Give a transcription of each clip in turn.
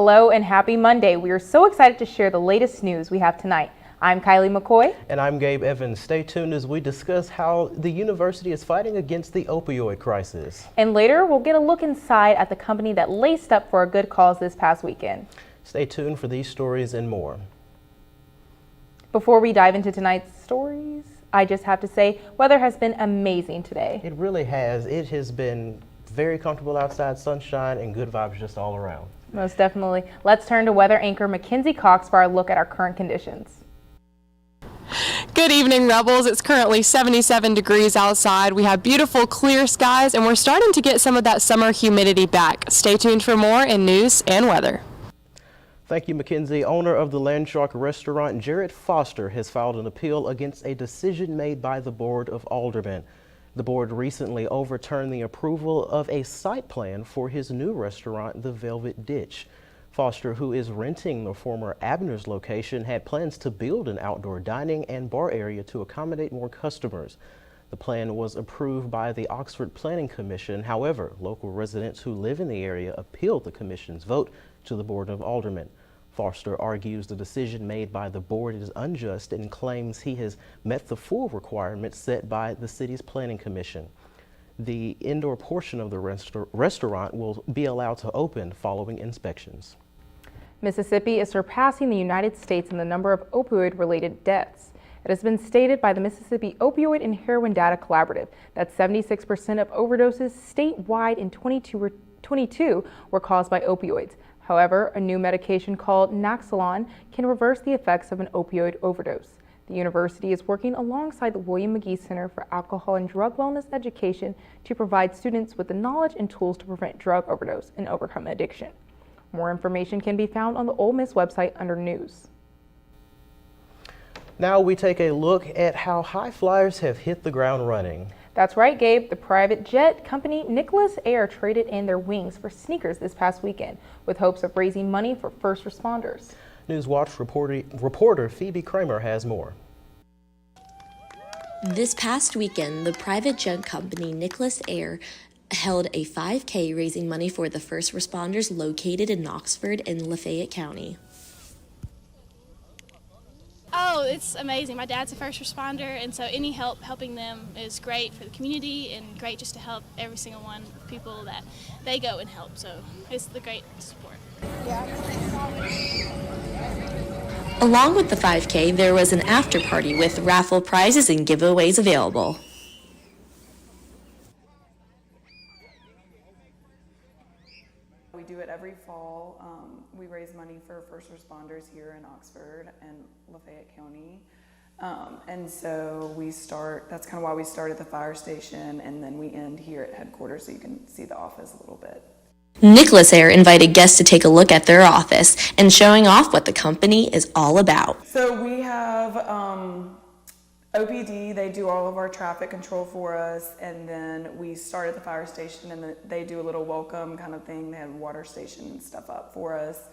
Hello and happy Monday. We are so excited to share the latest news we have tonight. I'm Kylie McCoy. And I'm Gabe Evans. Stay tuned as we discuss how the university is fighting against the opioid crisis. And later, we'll get a look inside at the company that laced up for a good cause this past weekend. Stay tuned for these stories and more. Before we dive into tonight's stories, I just have to say, weather has been amazing today. It really has. It has been very comfortable outside, sunshine, and good vibes just all around. Most definitely. Let's turn to weather anchor Mackenzie Cox for our look at our current conditions. Good evening, Rebels. It's currently 77 degrees outside. We have beautiful clear skies, and we're starting to get some of that summer humidity back. Stay tuned for more in news and weather. Thank you, Mackenzie. Owner of the Land Shark restaurant, Jared Foster, has filed an appeal against a decision made by the Board of Aldermen. The board recently overturned the approval of a site plan for his new restaurant, the Velvet Ditch. Foster, who is renting the former Abner's location, had plans to build an outdoor dining and bar area to accommodate more customers. The plan was approved by the Oxford Planning Commission. However, local residents who live in the area appealed the commission's vote to the Board of Aldermen. Foster argues the decision made by the board is unjust and claims he has met the full requirements set by the city's planning commission. The indoor portion of the restaurant will be allowed to open following inspections. Mississippi is surpassing the United States in the number of opioid-related deaths. It has been stated by the Mississippi Opioid and Heroin Data Collaborative that 76% of overdoses statewide in 2022 were caused by opioids. However, a new medication called Naxalon can reverse the effects of an opioid overdose. The university is working alongside the William McGee Center for Alcohol and Drug Wellness Education to provide students with the knowledge and tools to prevent drug overdose and overcome addiction. More information can be found on the Ole Miss website under News. Now we take a look at how high flyers have hit the ground running. That's right, Gabe. The private jet company Nicholas Air traded in their wings for sneakers this past weekend with hopes of raising money for first responders. NewsWatch reporter Phoebe Kramer has more. This past weekend, the private jet company Nicholas Air held a 5K raising money for the first responders located in Oxford and Lafayette County. Oh, it's amazing. My dad's a first responder, and so any helping them is great for the community and great just to help every single one of people that they go and help. So it's the great support. Along with the 5K, there was an after party with raffle prizes and giveaways available. We do it every fall. We raise money for first responders here in Oxford and Lafayette County. And so that's kind of why we start at the fire station and then we end here at headquarters so you can see the office a little bit. Nicholas Air invited guests to take a look at their office and showing off what the company is all about. So we have OPD, they do all of our traffic control for us, and then we start at the fire station and they do a little welcome kind of thing. They have water station and stuff up for us.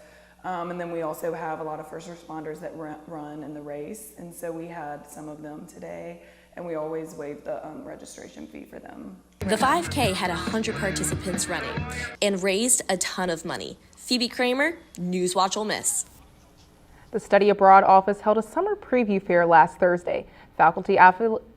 And then we also have a lot of first responders that run in the race, and so we had some of them today, and we always waive the registration fee for them. The 5K had 100 participants running and raised a ton of money. Phoebe Kramer, NewsWatch Ole Miss. The Study Abroad office held a summer preview fair last Thursday. Faculty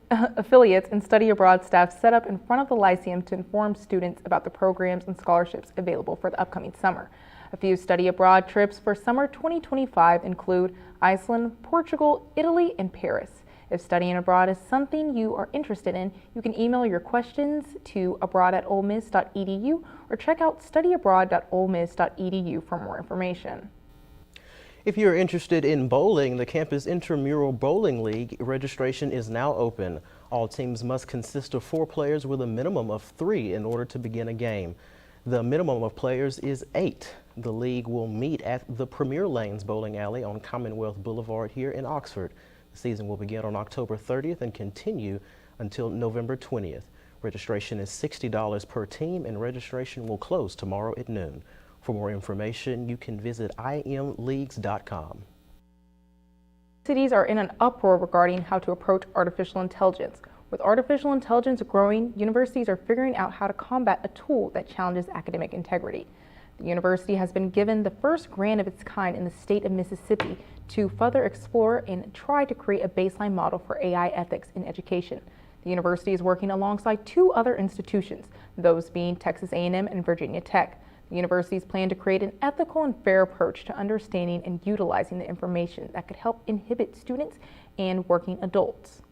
affiliates and study abroad staff set up in front of the Lyceum to inform students about the programs and scholarships available for the upcoming summer. A few study abroad trips for summer 2025 include Iceland, Portugal, Italy, and Paris. If studying abroad is something you are interested in, you can email your questions to abroad@olemiss.edu or check out studyabroad.olemiss.edu for more information. If you're interested in bowling, the campus intramural bowling league registration is now open. All teams must consist of 4 players with a minimum of 3 in order to begin a game. The minimum of players is 8. The league will meet at the Premier Lanes Bowling Alley on Commonwealth Boulevard here in Oxford. The season will begin on October 30th and continue until November 20th. Registration is $60 per team and registration will close tomorrow at noon. For more information, you can visit imleagues.com. Cities are in an uproar regarding how to approach artificial intelligence. With artificial intelligence growing, universities are figuring out how to combat a tool that challenges academic integrity. The university has been given the first grant of its kind in the state of Mississippi to further explore and try to create a baseline model for AI ethics in education. The university is working alongside two other institutions, those being Texas A&M and Virginia Tech. The universities plan to create an ethical and fair approach to understanding and utilizing the information that could help inhibit students and working adults.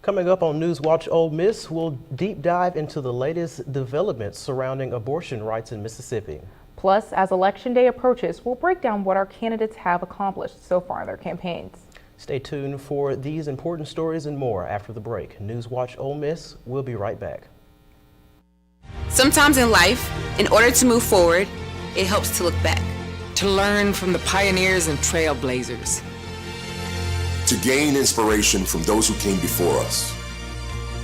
Coming up on NewsWatch Ole Miss, we'll deep dive into the latest developments surrounding abortion rights in Mississippi. Plus, as Election Day approaches, we'll break down what our candidates have accomplished so far in their campaigns. Stay tuned for these important stories and more after the break. NewsWatch Ole Miss, we'll be right back. Sometimes in life, in order to move forward, it helps to look back. To learn from the pioneers and trailblazers. To gain inspiration from those who came before us.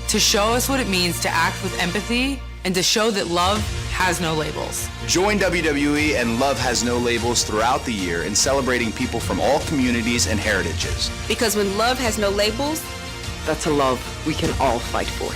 To show us what it means to act with empathy and to show that love has no labels. Join WWE and Love Has No Labels throughout the year in celebrating people from all communities and heritages. Because when love has no labels, That's a love we can all fight for.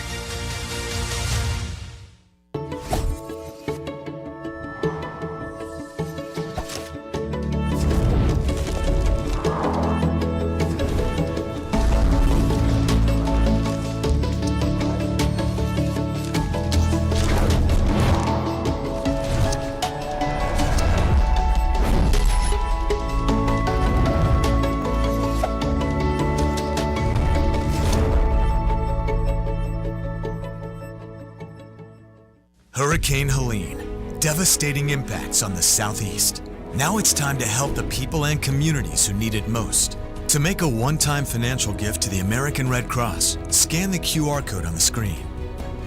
Hurricane Helene, devastating impacts on the southeast. Now it's time to help the people and communities who need it most. To make a one-time financial gift to the American Red Cross, scan the QR code on the screen.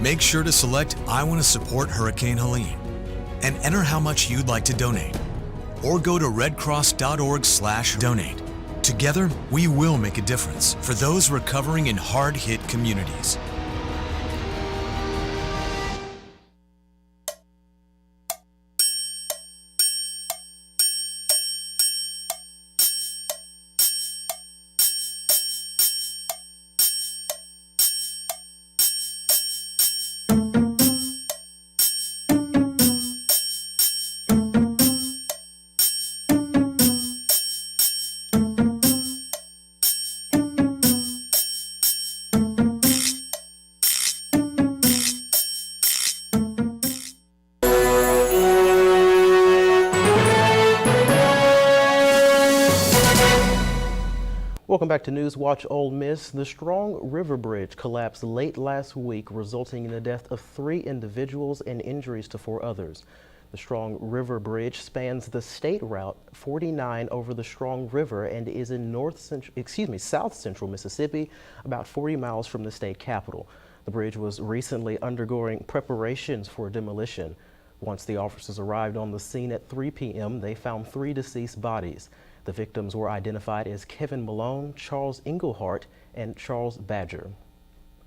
Make sure to select I want to support Hurricane Helene and enter how much you'd like to donate. Or go to redcross.org/donate. Together, we will make a difference for those recovering in hard-hit communities. Welcome back to NewsWatch Ole Miss. The Strong River Bridge collapsed late last week, resulting in the death of 3 individuals and injuries to 4 others. The Strong River Bridge spans the State Route 49 over the Strong River and is in south central Mississippi, about 40 miles from the state capital. The bridge was recently undergoing preparations for demolition. Once the officers arrived on the scene at 3 p.m., they found 3 deceased bodies. The victims were identified as Kevin Malone, Charles Englehart, and Charles Badger.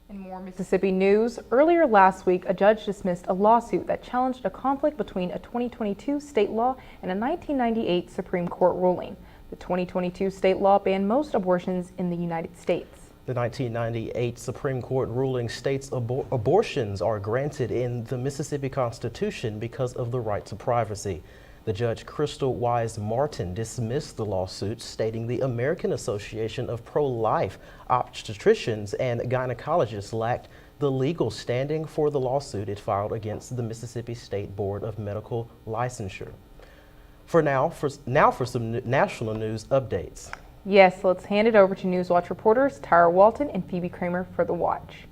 In more Mississippi news, earlier last week, a judge dismissed a lawsuit that challenged a conflict between a 2022 state law and a 1998 Supreme Court ruling. The 2022 state law banned most abortions in the United States. The 1998 Supreme Court ruling states abortions are granted in the Mississippi Constitution because of the right to privacy. The Judge Crystal Wise Martin dismissed the lawsuit, stating the American Association of Pro-Life Obstetricians and Gynecologists lacked the legal standing for the lawsuit it filed against the Mississippi State Board of Medical Licensure. For some national news updates. Yes, let's hand it over to NewsWatch reporters Tyra Walton and Phoebe Kramer for The Watch.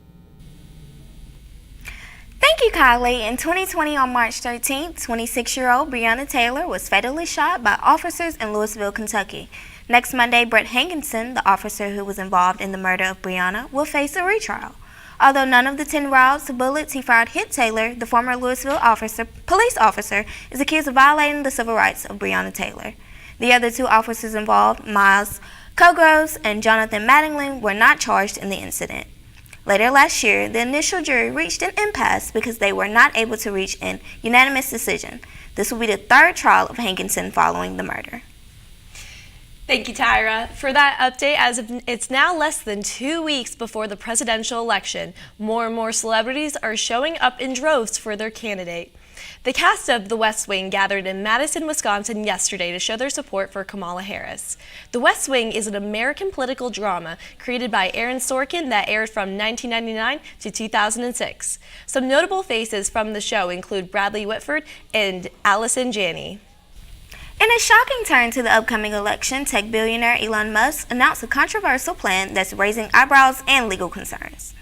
Thank you, Kylie. In 2020, on March 13th, 26-year-old Breonna Taylor was fatally shot by officers in Louisville, Kentucky. Next Monday, Brett Hankinson, the officer who was involved in the murder of Breonna, will face a retrial. Although none of the 10 rounds of bullets he fired hit Taylor, the former Louisville police officer is accused of violating the civil rights of Breonna Taylor. The other 2 officers involved, Miles Cogroves and Jonathan Mattingly, were not charged in the incident. Later last year, the initial jury reached an impasse because they were not able to reach an unanimous decision. This will be the 3rd trial of Hankinson following the murder. Thank you, Tyra, for that update. As of it's now less than 2 weeks before the presidential election, more and more celebrities are showing up in droves for their candidate. The cast of The West Wing gathered in Madison, Wisconsin yesterday to show their support for Kamala Harris. The West Wing is an American political drama created by Aaron Sorkin that aired from 1999 to 2006. Some notable faces from the show include Bradley Whitford and Allison Janney. In a shocking turn to the upcoming election, tech billionaire Elon Musk announced a controversial plan that's raising eyebrows and legal concerns.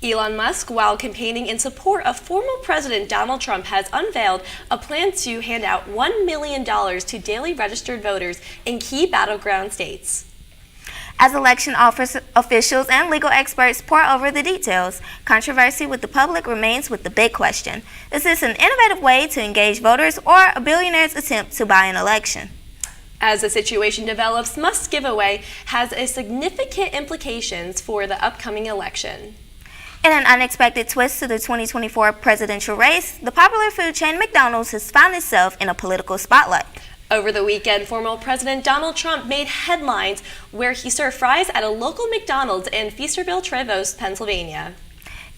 Elon Musk, while campaigning in support of former President Donald Trump, has unveiled a plan to hand out $1 million to daily registered voters in key battleground states. As election officials and legal experts pour over the details, controversy with the public remains with the big question. Is this an innovative way to engage voters or a billionaire's attempt to buy an election? As the situation develops, Musk's giveaway has a significant implications for the upcoming election. In an unexpected twist to the 2024 presidential race, the popular food chain McDonald's has found itself in a political spotlight. Over the weekend, former President Donald Trump made headlines where he served fries at a local McDonald's in Feasterville-Trevose, Pennsylvania.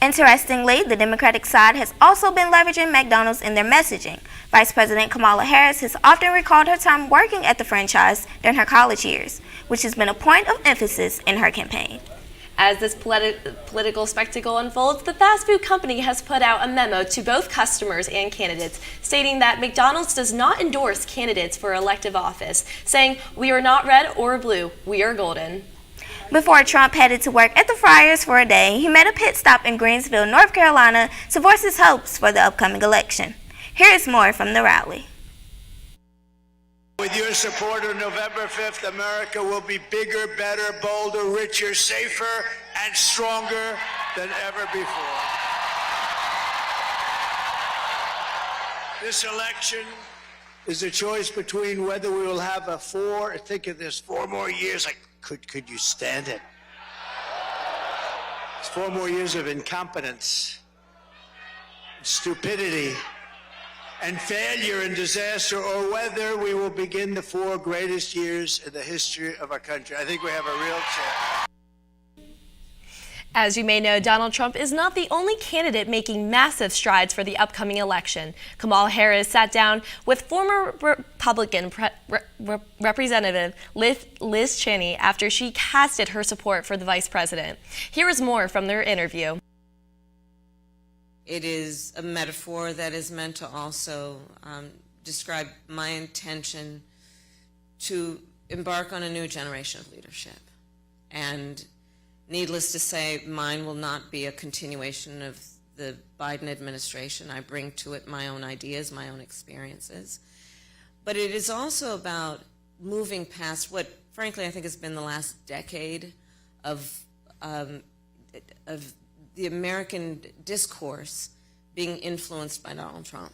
Interestingly, the Democratic side has also been leveraging McDonald's in their messaging. Vice President Kamala Harris has often recalled her time working at the franchise during her college years, which has been a point of emphasis in her campaign. As this political spectacle unfolds, the fast food company has put out a memo to both customers and candidates stating that McDonald's does not endorse candidates for elective office, saying, "We are not red or blue, we are golden." Before Trump headed to work at the Friars for a day, he made a pit stop in Greensville, North Carolina to voice his hopes for the upcoming election. Here is more from the rally. With your support on November 5th, America will be bigger, better, bolder, richer, safer, and stronger than ever before. This election is a choice between whether we will have think of this, 4 more years. Could you stand it? It's 4 more years of incompetence, stupidity, and failure and disaster, or whether we will begin the 4 greatest years in the history of our country. I think we have a real chance. As you may know, Donald Trump is not the only candidate making massive strides for the upcoming election. Kamala Harris sat down with former Republican Representative Liz Cheney after she casted her support for the vice president. Here is more from their interview. It is a metaphor that is meant to also describe my intention to embark on a new generation of leadership. And needless to say, mine will not be a continuation of the Biden administration. I bring to it my own ideas, my own experiences. But it is also about moving past what, frankly, I think has been the last decade of the American discourse being influenced by Donald Trump.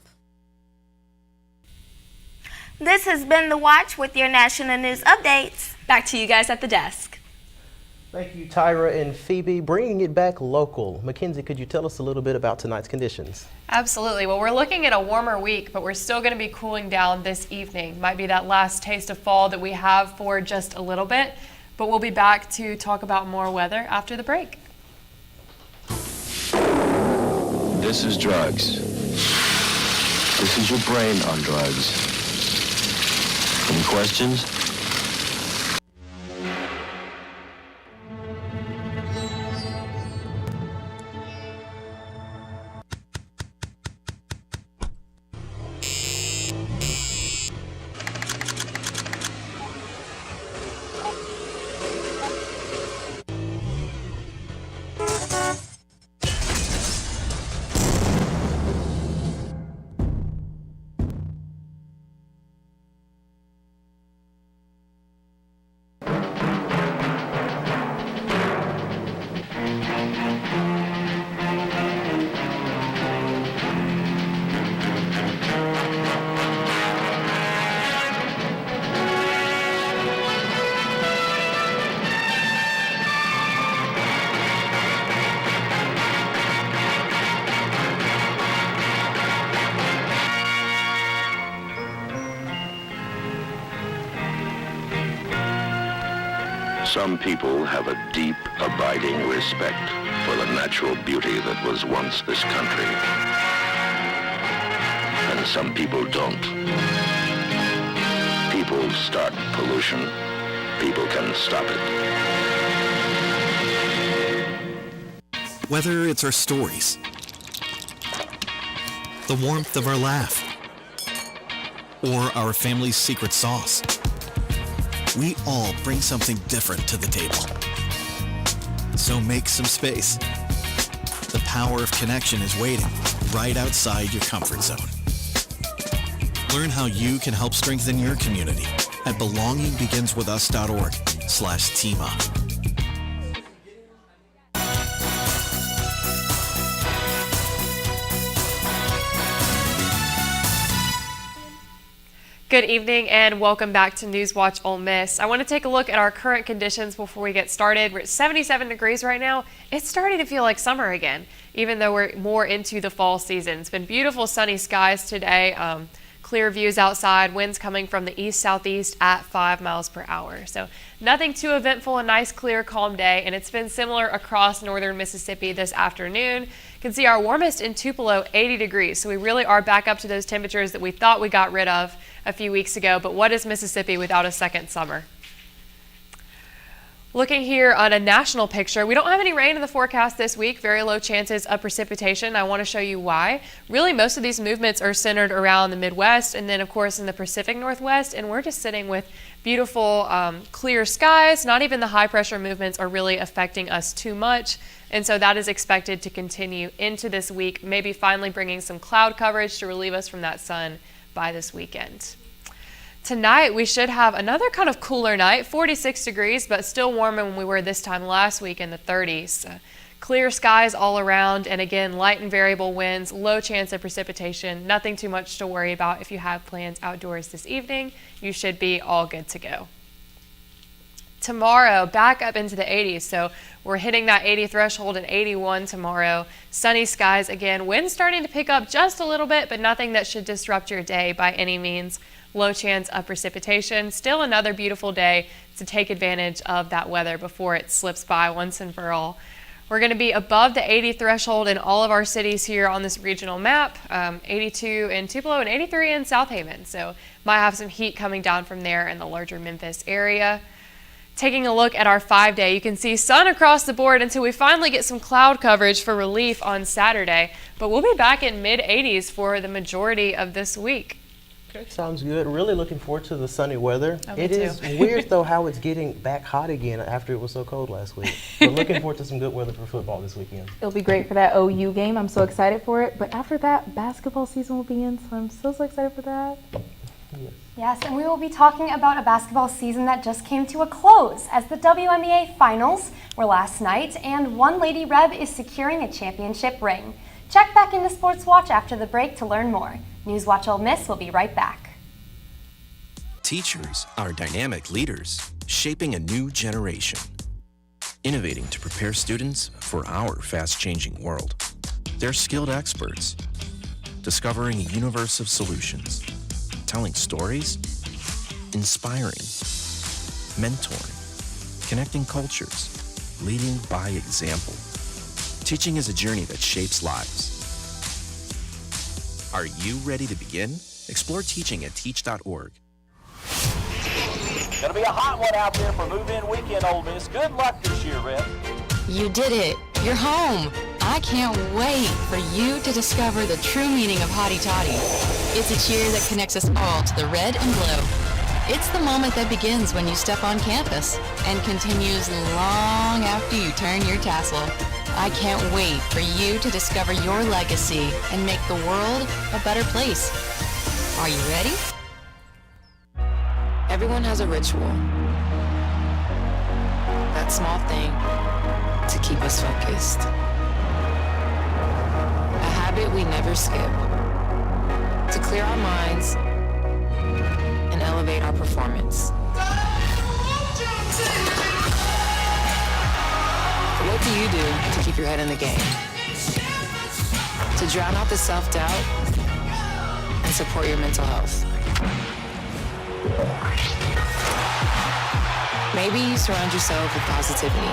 This has been The Watch with your national news updates. Back to you guys at the desk. Thank you, Tyra and Phoebe. Bringing it back local. Mackenzie, could you tell us a little bit about tonight's conditions? Absolutely. Well, we're looking at a warmer week, but we're still going to be cooling down this evening. Might be that last taste of fall that we have for just a little bit, but we'll be back to talk about more weather after the break. This is drugs. This is your brain on drugs. Any questions? Some people have a deep, abiding respect for the natural beauty that was once this country. And and some people don't. People start pollution. People can stop it. Whether it's our stories, the warmth of our laugh, or our family's secret sauce, we all bring something different to the table. So make some space. The power of connection is waiting right outside your comfort zone. Learn how you can help strengthen your community at belongingbeginswithus.org/teamup. Good evening and welcome back to NewsWatch Ole Miss. I want to take a look at our current conditions before we get started. We're at 77 degrees right now. It's starting to feel like summer again, even though we're more into the fall season. It's been beautiful sunny skies today, clear views outside, winds coming from the east-southeast at 5 miles per hour. So nothing too eventful, a nice, clear, calm day, and it's been similar across northern Mississippi this afternoon. You can see our warmest in Tupelo, 80 degrees. So we really are back up to those temperatures that we thought we got rid of a few weeks ago. But what is Mississippi without a second summer? Looking here on a national picture, we don't have any rain in the forecast this week, very low chances of precipitation. I want to show you why. Really, most of these movements are centered around the Midwest and then, of course, in the Pacific Northwest, and we're just sitting with beautiful, clear skies. Not even the high-pressure movements are really affecting us too much, and so that is expected to continue into this week, maybe finally bringing some cloud coverage to relieve us from that sun by this weekend. Tonight, we should have another kind of cooler night, 46 degrees, but still warmer than we were this time last week in the 30s. Clear skies all around, and again, light and variable winds, low chance of precipitation, nothing too much to worry about. If you have plans outdoors this evening, you should be all good to go. Tomorrow, back up into the 80s, so we're hitting that 80 threshold at 81 tomorrow. Sunny skies again, winds starting to pick up just a little bit, but nothing that should disrupt your day by any means. Low chance of precipitation. Still another beautiful day to take advantage of that weather before it slips by once and for all. We're going to be above the 80 threshold in all of our cities here on this regional map, 82 in Tupelo and 83 in South Haven. So might have some heat coming down from there in the larger Memphis area. Taking a look at our 5-day, you can see sun across the board until we finally get some cloud coverage for relief on Saturday. But we'll be back in mid-80s for the majority of this week. Okay, sounds good. Really looking forward to the sunny weather. Oh, it is weird, though, how it's getting back hot again after it was so cold last week. But looking forward to some good weather for football this weekend. It'll be great for that OU game. I'm so excited for it. But after that, basketball season will begin, so I'm so excited for that. Yes, and we will be talking about a basketball season that just came to a close as the WNBA finals were last night and one Lady Reb is securing a championship ring. Check back into Sports Watch after the break to learn more. NewsWatch Ole Miss will be right back. Teachers are dynamic leaders, shaping a new generation. Innovating to prepare students for our fast-changing world. They're skilled experts, discovering a universe of solutions, telling stories, inspiring, mentoring, connecting cultures, leading by example. Teaching is a journey that shapes lives. Are you ready to begin? Explore teaching at teach.org. Gonna be a hot one out there for move-in weekend, Ole Miss. Good luck this year, Reb. You did it. You're home. I can't wait for you to discover the true meaning of Hotty Toddy. It's a cheer that connects us all to the red and blue. It's the moment that begins when you step on campus and continues long after you turn your tassel. I can't wait for you to discover your legacy and make the world a better place. Are you ready? Everyone has a ritual. That small thing to keep us focused. A habit we never skip. To clear our minds and elevate our performance. What do you do to keep your head in the game? To drown out the self-doubt and support your mental health. Maybe you surround yourself with positivity.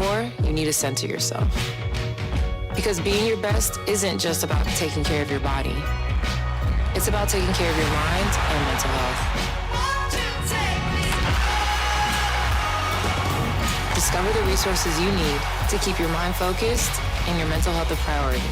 Or you need to center yourself. Because being your best isn't just about taking care of your body. It's about taking care of your mind and mental health. Discover the resources you need to keep your mind focused and your mental health a priority.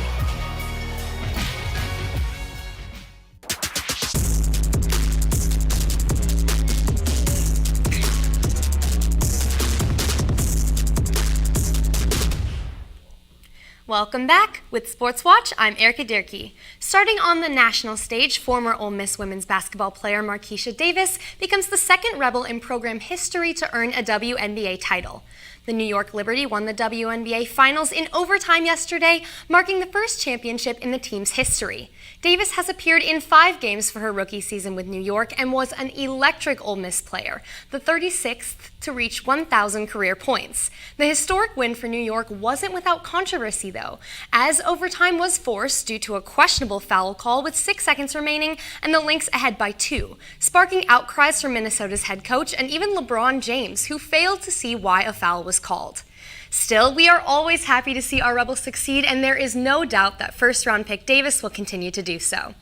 Welcome back. With Sports Watch, I'm Erica Dierke. Starting on the national stage, former Ole Miss women's basketball player Marquisha Davis becomes the second Rebel in program history to earn a WNBA title. The New York Liberty won the WNBA Finals in overtime yesterday, marking the first championship in the team's history. Davis has appeared in 5 games for her rookie season with New York and was an electric Ole Miss player, the 36th to reach 1,000 career points. The historic win for New York wasn't without controversy, though, as overtime was forced due to a questionable foul call with 6 seconds remaining and the Lynx ahead by 2, sparking outcries from Minnesota's head coach and even LeBron James, who failed to see why a foul was called. Still, we are always happy to see our Rebels succeed, and there is no doubt that first-round pick Davis will continue to do so.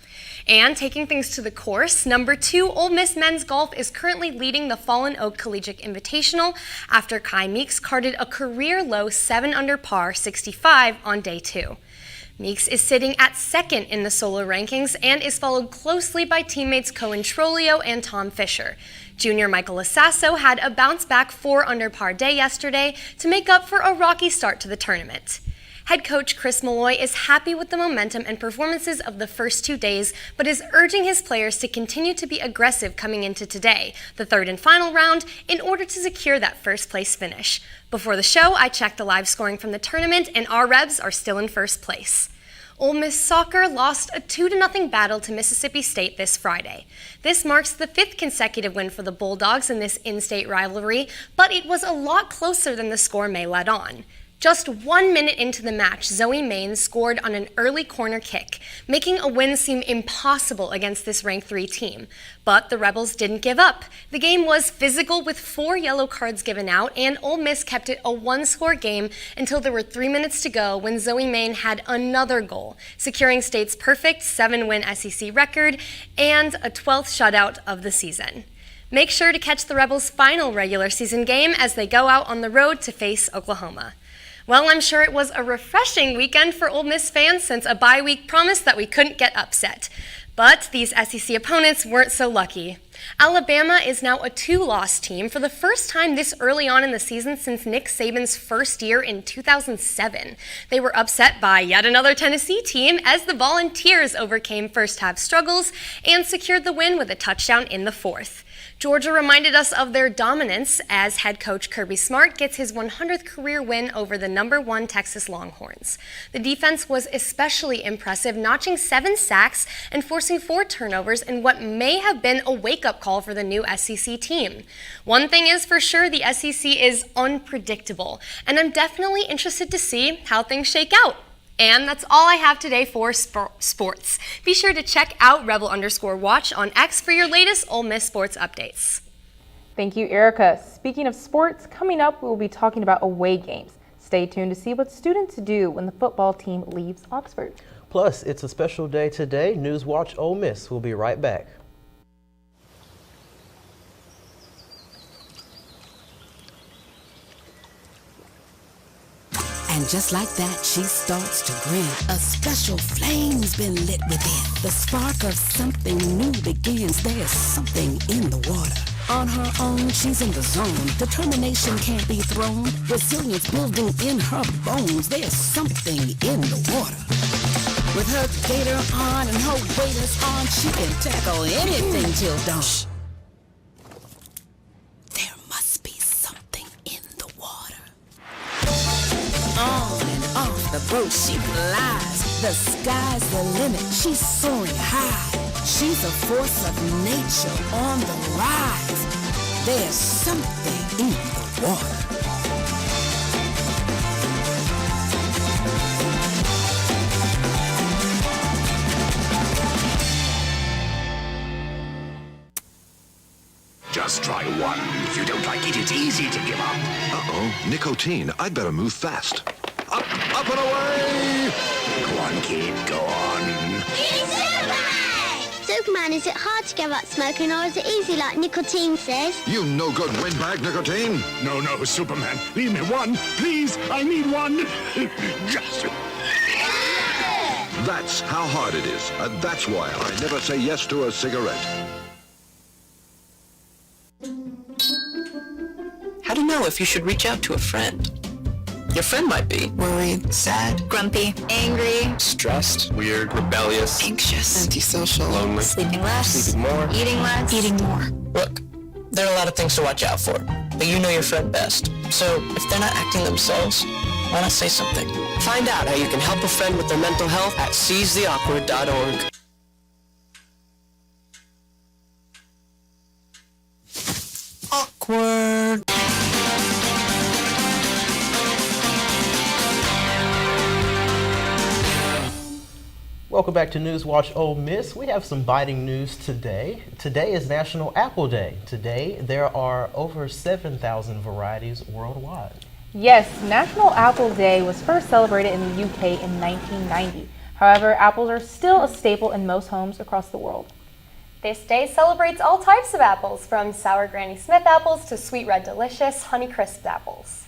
And taking things to the course, number 2 Ole Miss men's golf is currently leading the Fallen Oak Collegiate Invitational after Kai Meeks carded a career-low 7 under par 65 on day 2. Meeks is sitting at second in the solo rankings and is followed closely by teammates Cohen Trolio and Tom Fisher. Junior Michael Assasso had a bounce-back 4 under par day yesterday to make up for a rocky start to the tournament. Head coach Chris Malloy is happy with the momentum and performances of the first 2 days, but is urging his players to continue to be aggressive coming into today, the third and final round, in order to secure that first-place finish. Before the show, I checked the live scoring from the tournament, and our Rebs are still in first place. Ole Miss soccer lost a 2-0 battle to Mississippi State this Friday. This marks the 5th consecutive win for the Bulldogs in this in-state rivalry, but it was a lot closer than the score may let on. Just 1 minute into the match, Zoe Main scored on an early corner kick, making a win seem impossible against this ranked 3 team. But the Rebels didn't give up. The game was physical with 4 yellow cards given out, and Ole Miss kept it a 1-score game until there were 3 minutes to go when Zoe Main had another goal, securing State's perfect 7-win SEC record and a 12th shutout of the season. Make sure to catch the Rebels' final regular season game as they go out on the road to face Oklahoma. Well, I'm sure it was a refreshing weekend for Ole Miss fans since a bye week promised that we couldn't get upset. But these SEC opponents weren't so lucky. Alabama is now a 2-loss team for the first time this early on in the season since Nick Saban's first year in 2007. They were upset by yet another Tennessee team as the Volunteers overcame first-half struggles and secured the win with a touchdown in the 4th. Georgia reminded us of their dominance as head coach Kirby Smart gets his 100th career win over the #1 Texas Longhorns. The defense was especially impressive, notching 7 sacks and forcing 4 turnovers in what may have been a wake-up call for the new SEC team. One thing is for sure, the SEC is unpredictable, and I'm definitely interested to see how things shake out. And that's all I have today for sports. Be sure to check out Rebel_Watch on X for your latest Ole Miss sports updates. Thank you, Erica. Speaking of sports, coming up, we'll be talking about away games. Stay tuned to see what students do when the football team leaves Oxford. Plus, it's a special day today. NewsWatch Ole Miss will be right back. And just like that, she starts to grin. A special flame's been lit within. The spark of something new begins. There's something in the water. On her own, she's in the zone. Determination can't be thrown. Resilience building in her bones. There's something in the water. With her gator on and her waders on, she can tackle anything till dawn. There must be something in the water. On and off the boat she flies. The sky's the limit. She's soaring high. She's a force of nature on the rise. There's something in the water. Just try one. If you don't like it, it's easy to give up. Uh-oh, nicotine. I'd better move fast. Up, up and away. Go on, kid, go on. Superman, is it hard to give up smoking or is it easy like nicotine says? You no good windbag, nicotine. No, Superman. Leave me one. Please, I need one. Just. That's how hard it is, and that's why I never say yes to a cigarette. How to know if you should reach out to a friend? Your friend might be worried, sad, grumpy, angry, Stressed, weird, rebellious, anxious, antisocial, lonely, sleeping less, sleeping more, eating less, eating more. Look, there are a lot of things to watch out for, but you know your friend best. So if they're not acting themselves, why not say something? Find out how you can help a friend with their mental health at seizetheawkward.org. Awkward. Welcome back to NewsWatch Ole Miss. We have some biting news today. Today is National Apple Day. Today there are over 7,000 varieties worldwide. Yes, National Apple Day was first celebrated in the UK in 1990. However, apples are still a staple in most homes across the world. This day celebrates all types of apples, from sour Granny Smith apples to sweet red delicious Honeycrisp apples.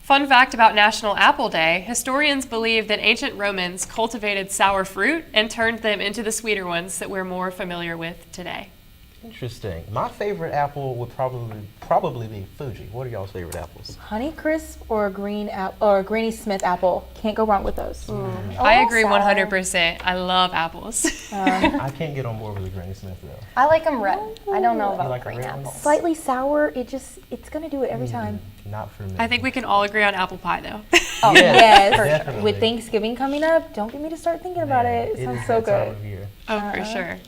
Fun fact about National Apple Day, historians believe that ancient Romans cultivated sour fruit and turned them into the sweeter ones that we're more familiar with today. Interesting. My favorite apple would probably be Fuji. What are y'all's favorite apples? Honeycrisp or Granny Smith apple. Can't go wrong with those. I agree 100%. I love apples. I can't get on board with the Granny Smith though. I like them red. I don't know about like green the red apples. Slightly sour, it's gonna do it every time. Not for me. I think we can all agree on apple pie though. Oh yes, yes. definitely. With Thanksgiving coming up, don't get me to start thinking about it. It sounds so good. Oh, for sure.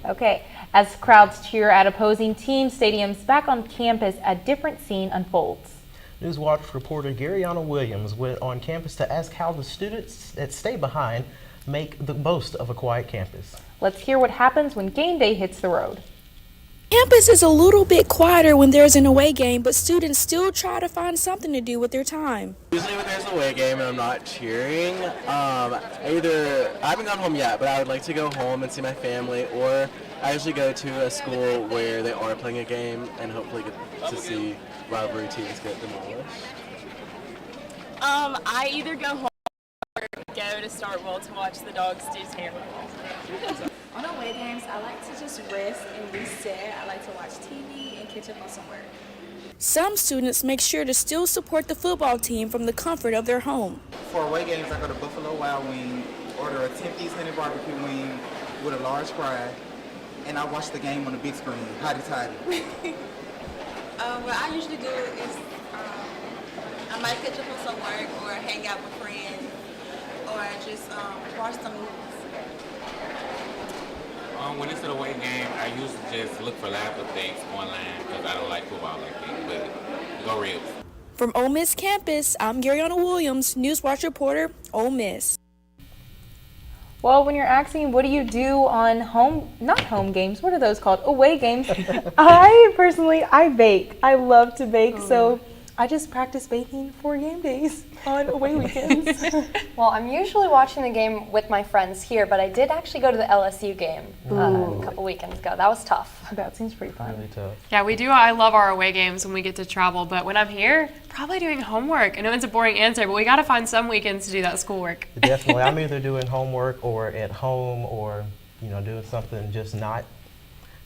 Okay, as crowds cheer at opposing team stadiums, back on campus, a different scene unfolds. NewsWatch reporter Garyana Williams went on campus to ask how the students that stay behind make the most of a quiet campus. Let's hear what happens when game day hits the road. Campus is a little bit quieter when there's an away game, but students still try to find something to do with their time. Usually when there's an away game and I'm not cheering, I haven't gone home yet, but I would like to go home and see my family, or I usually go to a school where they are playing a game and hopefully get to see rivalry teams get demolished. I either go home or go to Starkville to watch the dogs do terrible. On away games, I like to just rest and reset. I like to watch TV and catch up on some work. Some students make sure to still support the football team from the comfort of their home. For away games, I go to Buffalo Wild Wing, order a 10-piece honey barbecue wing with a large fry, and I watch the game on the big screen, hotty-toddy. What I usually do is I might catch up on some work or hang out with friends or just watch some movies. When it's an away game, I usually just look for laughter things online because I don't like football like that, but go Rebs. From Ole Miss campus, I'm Garyana Williams, NewsWatch reporter, Ole Miss. Well, when you're asking what do you do on not home games, what are those called? Away games. I bake. I love to bake, so I just practice baking for game days on away weekends. Well, I'm usually watching the game with my friends here, but I did actually go to the LSU game a couple weekends ago. That was tough. That seems pretty fun. Really tough. Yeah, we do. I love our away games when we get to travel, but when I'm here, probably doing homework. I know it's a boring answer, but we got to find some weekends to do that schoolwork. Definitely. I'm either doing homework or at home or, doing something just not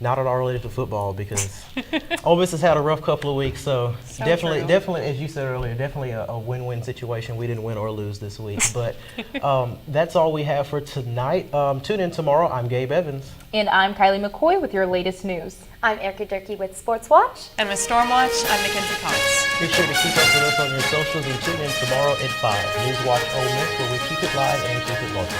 at all related to football because Ole Miss has had a rough couple of weeks. So definitely, as you said earlier, definitely a win-win situation. We didn't win or lose this week, but that's all we have for tonight. Tune in tomorrow. I'm Gabe Evans. And I'm Kylie McCoy with your latest news. I'm Erica Durkee with Sports Watch. And with Stormwatch, I'm Mackenzie Cox. Be sure to keep up with us on your socials and tune in tomorrow at 5. NewsWatch Ole Miss, where we keep it live and keep it local.